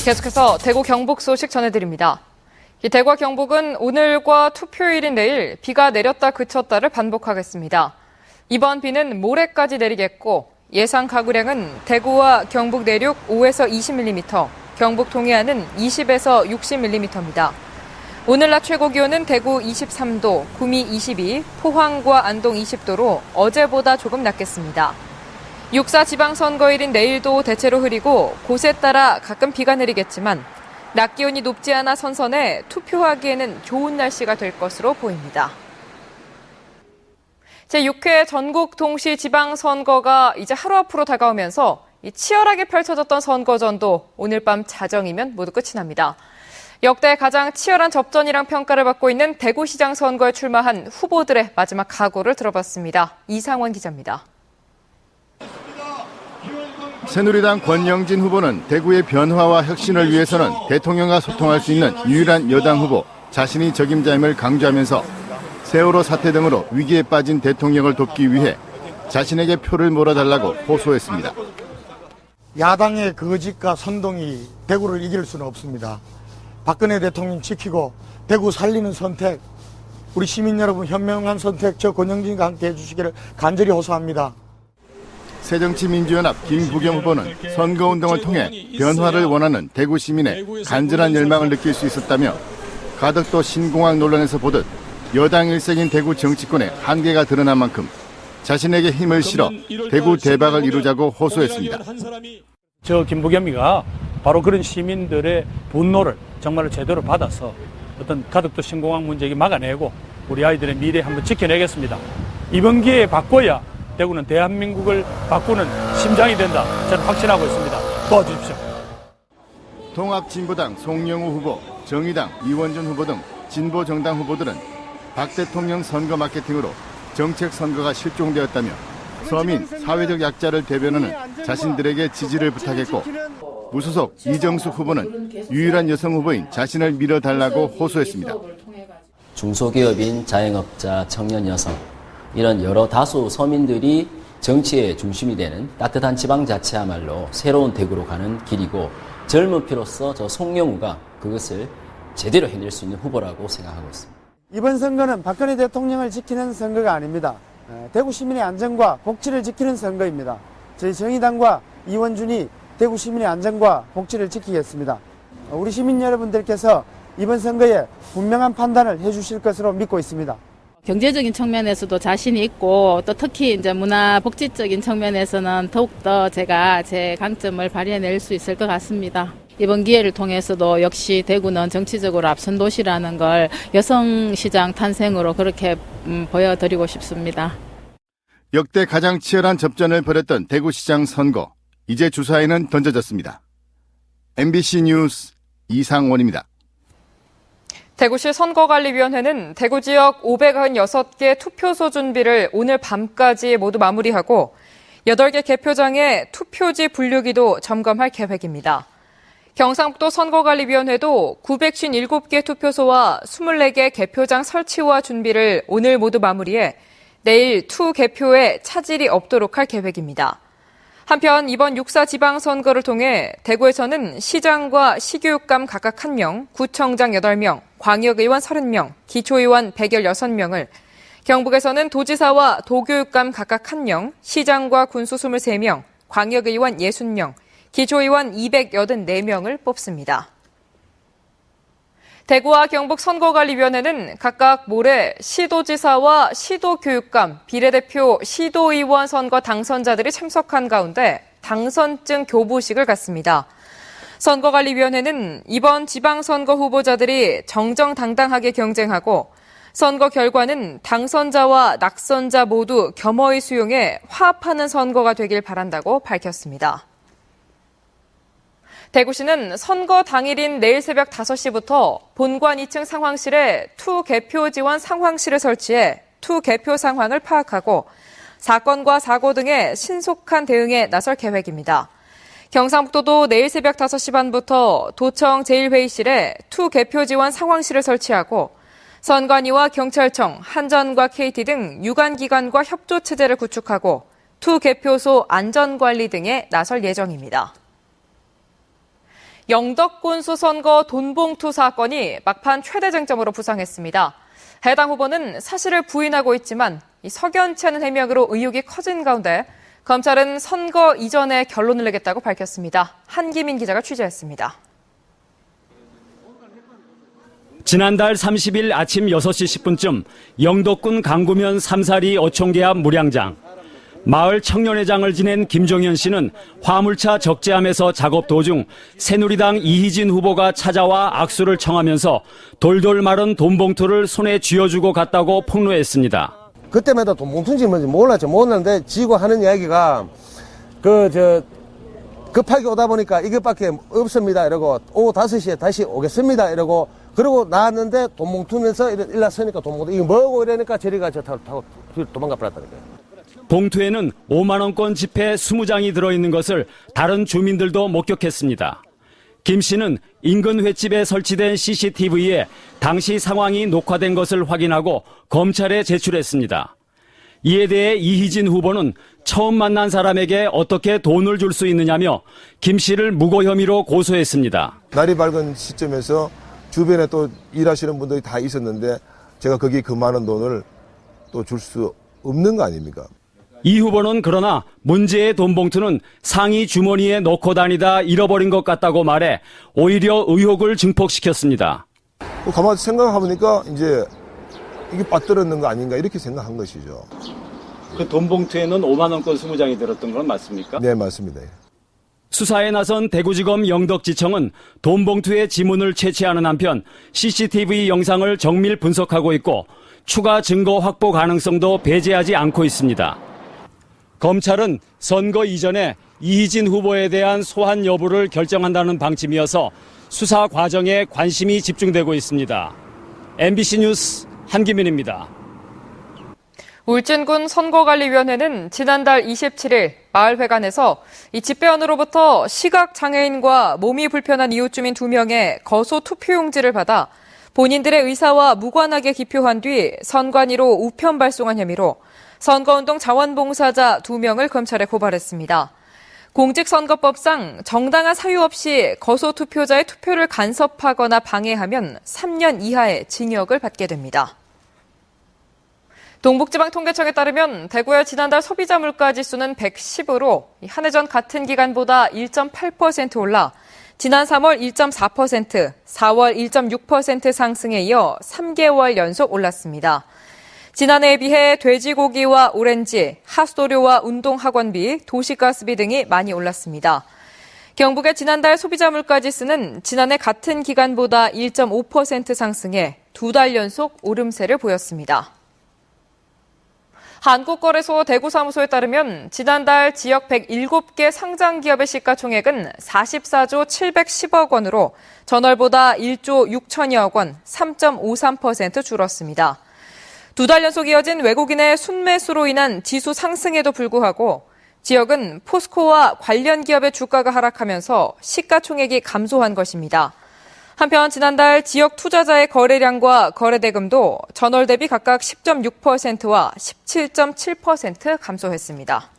계속해서 대구 경북 소식 전해드립니다. 대구와 경북은 오늘과 투표일인 내일 비가 내렸다 그쳤다를 반복하겠습니다. 이번 비는 모레까지 내리겠고 예상 가구량은 대구와 경북 내륙 5에서 20mm, 경북 동해안은 20에서 60mm입니다. 오늘 낮 최고 기온은 대구 23도, 구미 22, 포항과 안동 20도로 어제보다 조금 낮겠습니다. 6.4 지방선거일인 내일도 대체로 흐리고 곳에 따라 가끔 비가 내리겠지만 낮 기온이 높지 않아 선선해 투표하기에는 좋은 날씨가 될 것으로 보입니다. 제6회 전국 동시 지방선거가 이제 하루 앞으로 다가오면서 치열하게 펼쳐졌던 선거전도 오늘 밤 자정이면 모두 끝이 납니다. 역대 가장 치열한 접전이랑 평가를 받고 있는 대구시장 선거에 출마한 후보들의 마지막 각오를 들어봤습니다. 이상원 기자입니다. 새누리당 권영진 후보는 대구의 변화와 혁신을 위해서는 대통령과 소통할 수 있는 유일한 여당 후보, 자신이 적임자임을 강조하면서 세월호 사태 등으로 위기에 빠진 대통령을 돕기 위해 자신에게 표를 몰아달라고 호소했습니다. 야당의 거짓과 선동이 대구를 이길 수는 없습니다. 박근혜 대통령 지키고 대구 살리는 선택, 우리 시민 여러분 현명한 선택 저 권영진과 함께 해주시기를 간절히 호소합니다. 새정치민주연합 김부겸 후보는 선거운동을 통해 변화를 원하는 대구 시민의 간절한 열망을 느낄 수 있었다며 가덕도 신공항 논란에서 보듯 여당 일색인 대구 정치권의 한계가 드러난 만큼 자신에게 힘을 실어 대구 대박을 이루자고 호소했습니다. 저 김부겸이가 바로 그런 시민들의 분노를 정말로 제대로 받아서 어떤 가덕도 신공항 문제 막아내고 우리 아이들의 미래 한번 지켜내겠습니다. 이번 기회에 바꿔야 대구는 대한민국을 바꾸는 심장이 된다. 저는 확신하고 있습니다. 도와주십시오. 통합진보당 송영우 후보, 정의당 이원준 후보 등 진보 정당 후보들은 박 대통령 선거 마케팅으로 정책 선거가 실종되었다며 서민, 사회적 약자를 대변하는 자신들에게 지지를 부탁했고 무소속 이정숙 후보는 유일한 여성 후보인 자신을 밀어달라고 호소했습니다. 중소기업인 자영업자, 청년 여성 이런 여러 다수 서민들이 정치의 중심이 되는 따뜻한 지방자치야말로 새로운 대구로 가는 길이고 젊은 피로서 저 송영우가 그것을 제대로 해낼 수 있는 후보라고 생각하고 있습니다. 이번 선거는 박근혜 대통령을 지키는 선거가 아닙니다. 대구 시민의 안전과 복지를 지키는 선거입니다. 저희 정의당과 이원준이 대구 시민의 안전과 복지를 지키겠습니다. 우리 시민 여러분들께서 이번 선거에 분명한 판단을 해주실 것으로 믿고 있습니다. 경제적인 측면에서도 자신이 있고 또 특히 이제 문화 복지적인 측면에서는 더욱더 제가 제 강점을 발휘해낼 수 있을 것 같습니다. 이번 기회를 통해서도 역시 대구는 정치적으로 앞선 도시라는 걸 여성시장 탄생으로 그렇게 보여드리고 싶습니다. 역대 가장 치열한 접전을 벌였던 대구시장 선거, 이제 주사위는 던져졌습니다. MBC 뉴스 이상원입니다. 대구시 선거관리위원회는 대구 지역 596개 투표소 준비를 오늘 밤까지 모두 마무리하고 8개 개표장의 투표지 분류기도 점검할 계획입니다. 경상북도 선거관리위원회도 957개 투표소와 24개 개표장 설치와 준비를 오늘 모두 마무리해 내일 투 개표에 차질이 없도록 할 계획입니다. 한편 이번 6.4 지방선거를 통해 대구에서는 시장과 시교육감 각각 1명, 구청장 8명, 광역의원 30명, 기초의원 116명을, 경북에서는 도지사와 도교육감 각각 1명, 시장과 군수 23명, 광역의원 60명, 기초의원 284명을 뽑습니다. 대구와 경북 선거관리위원회는 각각 모레 시도지사와 시도교육감, 비례대표, 시도의원 선거 당선자들이 참석한 가운데 당선증 교부식을 갖습니다. 선거관리위원회는 이번 지방선거 후보자들이 정정당당하게 경쟁하고 선거 결과는 당선자와 낙선자 모두 겸허히 수용해 화합하는 선거가 되길 바란다고 밝혔습니다. 대구시는 선거 당일인 내일 새벽 5시부터 본관 2층 상황실에 투 개표 지원 상황실을 설치해 투 개표 상황을 파악하고 사건과 사고 등의 신속한 대응에 나설 계획입니다. 경상북도도 내일 새벽 5시 반부터 도청 제1회의실에 투 개표 지원 상황실을 설치하고 선관위와 경찰청, 한전과 KT 등 유관기관과 협조체제를 구축하고 투 개표소 안전관리 등에 나설 예정입니다. 영덕군수 선거 돈봉투 사건이 막판 최대 쟁점으로 부상했습니다. 해당 후보는 사실을 부인하고 있지만 석연치 않은 해명으로 의혹이 커진 가운데 검찰은 선거 이전에 결론을 내겠다고 밝혔습니다. 한기민 기자가 취재했습니다. 지난달 30일 아침 6시 10분쯤 영덕군 강구면 삼사리 어촌계 앞 물양장. 마을 청년회장을 지낸 김종현 씨는 화물차 적재함에서 작업 도중 새누리당 이희진 후보가 찾아와 악수를 청하면서 돌돌 마른 돈봉투를 손에 쥐어주고 갔다고 폭로했습니다. 그때마다 돈봉투인지 뭔지 몰랐죠. 몰랐는데 지고 하는 이야기가 급하게 오다 보니까 이것밖에 없습니다 이러고 오후 5시에 다시 오겠습니다 이러고 그러고 나왔는데 돈봉투면서 일어서니까 돈봉투 이거 뭐고 이러니까 저리가 저 타고 도망가 버렸다니까요. 봉투에는 5만 원권 지폐 20장이 들어있는 것을 다른 주민들도 목격했습니다. 김 씨는 인근 횟집에 설치된 CCTV에 당시 상황이 녹화된 것을 확인하고 검찰에 제출했습니다. 이에 대해 이희진 후보는 처음 만난 사람에게 어떻게 돈을 줄 수 있느냐며 김 씨를 무고 혐의로 고소했습니다. 날이 밝은 시점에서 주변에 또 일하시는 분들이 다 있었는데 제가 거기 그 많은 돈을 또 줄 수 없는 거 아닙니까? 이 후보는 그러나 문제의 돈봉투는 상의 주머니에 넣고 다니다 잃어버린 것 같다고 말해 오히려 의혹을 증폭시켰습니다. 가만히 생각해보니까 이제 이게 빠뜨렸는 거 아닌가 이렇게 생각한 것이죠. 그 돈봉투에는 5만 원권 20장이 들었던 건 맞습니까? 네, 맞습니다. 수사에 나선 대구지검 영덕지청은 돈봉투의 지문을 채취하는 한편 CCTV 영상을 정밀 분석하고 있고 추가 증거 확보 가능성도 배제하지 않고 있습니다. 검찰은 선거 이전에 이희진 후보에 대한 소환 여부를 결정한다는 방침이어서 수사 과정에 관심이 집중되고 있습니다. MBC 뉴스 한기민입니다. 울진군 선거관리위원회는 지난달 27일 마을회관에서 이 집배원으로부터 시각장애인과 몸이 불편한 이웃주민 2명의 거소 투표용지를 받아 본인들의 의사와 무관하게 기표한 뒤 선관위로 우편 발송한 혐의로 선거운동 자원봉사자 2명을 검찰에 고발했습니다. 공직선거법상 정당한 사유 없이 거소투표자의 투표를 간섭하거나 방해하면 3년 이하의 징역을 받게 됩니다. 동북지방통계청에 따르면 대구의 지난달 소비자 물가지수는 110으로 한 해 전 같은 기간보다 1.8% 올라 지난 3월 1.4%, 4월 1.6% 상승에 이어 3개월 연속 올랐습니다. 지난해에 비해 돼지고기와 오렌지, 하수도료와 운동학원비, 도시가스비 등이 많이 올랐습니다. 경북의 지난달 소비자 물가지수는 지난해 같은 기간보다 1.5% 상승해 2달 연속 오름세를 보였습니다. 한국거래소 대구사무소에 따르면 지난달 지역 107개 상장기업의 시가총액은 44조 710억 원으로 전월보다 1조 6천여억 원, 3.53% 줄었습니다. 2달 연속 이어진 외국인의 순매수로 인한 지수 상승에도 불구하고 지역은 포스코와 관련 기업의 주가가 하락하면서 시가총액이 감소한 것입니다. 한편 지난달 지역 투자자의 거래량과 거래대금도 전월 대비 각각 10.6%와 17.7% 감소했습니다.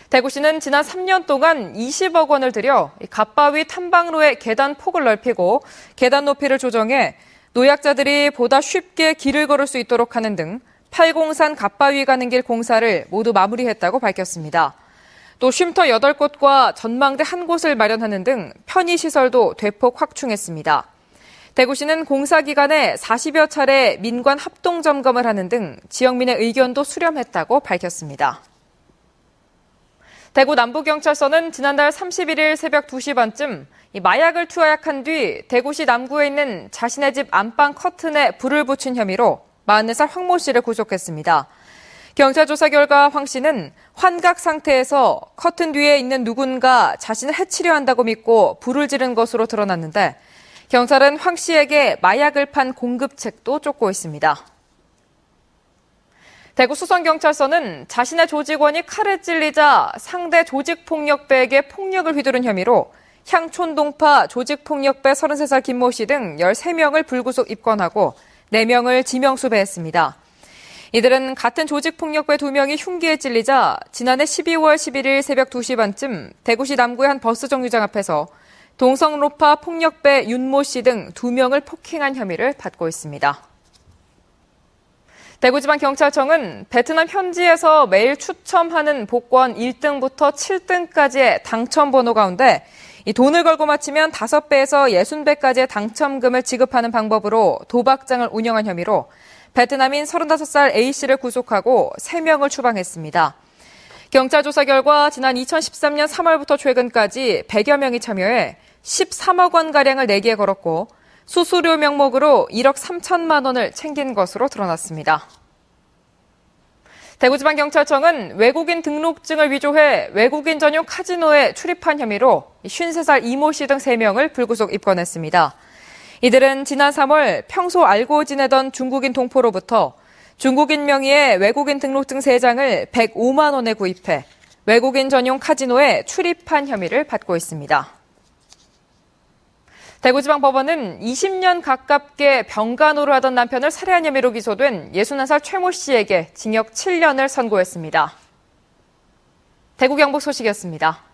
대구시는 지난 3년 동안 20억 원을 들여 갓바위 탐방로의 계단 폭을 넓히고 계단 높이를 조정해 노약자들이 보다 쉽게 길을 걸을 수 있도록 하는 등 803 갓바위 가는 길 공사를 모두 마무리했다고 밝혔습니다. 또 쉼터 8곳과 전망대 1곳을 마련하는 등 편의시설도 대폭 확충했습니다. 대구시는 공사 기간에 40여 차례 민관 합동점검을 하는 등 지역민의 의견도 수렴했다고 밝혔습니다. 대구 남부경찰서는 지난달 31일 새벽 2시 반쯤 마약을 투약한 뒤 대구시 남구에 있는 자신의 집 안방 커튼에 불을 붙인 혐의로 44살 황모 씨를 구속했습니다. 경찰 조사 결과 황 씨는 환각 상태에서 커튼 뒤에 있는 누군가 자신을 해치려 한다고 믿고 불을 지른 것으로 드러났는데 경찰은 황 씨에게 마약을 판 공급책도 쫓고 있습니다. 대구 수성경찰서는 자신의 조직원이 칼에 찔리자 상대 조직폭력배에게 폭력을 휘두른 혐의로 향촌동파 조직폭력배 33살 김모 씨 등 13명을 불구속 입건하고 4명을 지명수배했습니다. 이들은 같은 조직폭력배 2명이 흉기에 찔리자 지난해 12월 11일 새벽 2시 반쯤 대구시 남구의 한 버스 정류장 앞에서 동성로파 폭력배 윤모 씨 등 2명을 폭행한 혐의를 받고 있습니다. 대구지방경찰청은 베트남 현지에서 매일 추첨하는 복권 1등부터 7등까지의 당첨 번호 가운데 이 돈을 걸고 맞히면 5배에서 60배까지의 당첨금을 지급하는 방법으로 도박장을 운영한 혐의로 베트남인 35살 A씨를 구속하고 3명을 추방했습니다. 경찰 조사 결과 지난 2013년 3월부터 최근까지 100여 명이 참여해 13억 원가량을 내기에 걸었고 수수료 명목으로 1억 3천만 원을 챙긴 것으로 드러났습니다. 대구지방경찰청은 외국인 등록증을 위조해 외국인 전용 카지노에 출입한 혐의로 53살 이모 씨 등 3명을 불구속 입건했습니다. 이들은 지난 3월 평소 알고 지내던 중국인 동포로부터 중국인 명의의 외국인 등록증 3장을 105만 원에 구입해 외국인 전용 카지노에 출입한 혐의를 받고 있습니다. 대구지방법원은 20년 가깝게 병간호를 하던 남편을 살해한 혐의로 기소된 61살 최모 씨에게 징역 7년을 선고했습니다. 대구 경북 소식이었습니다.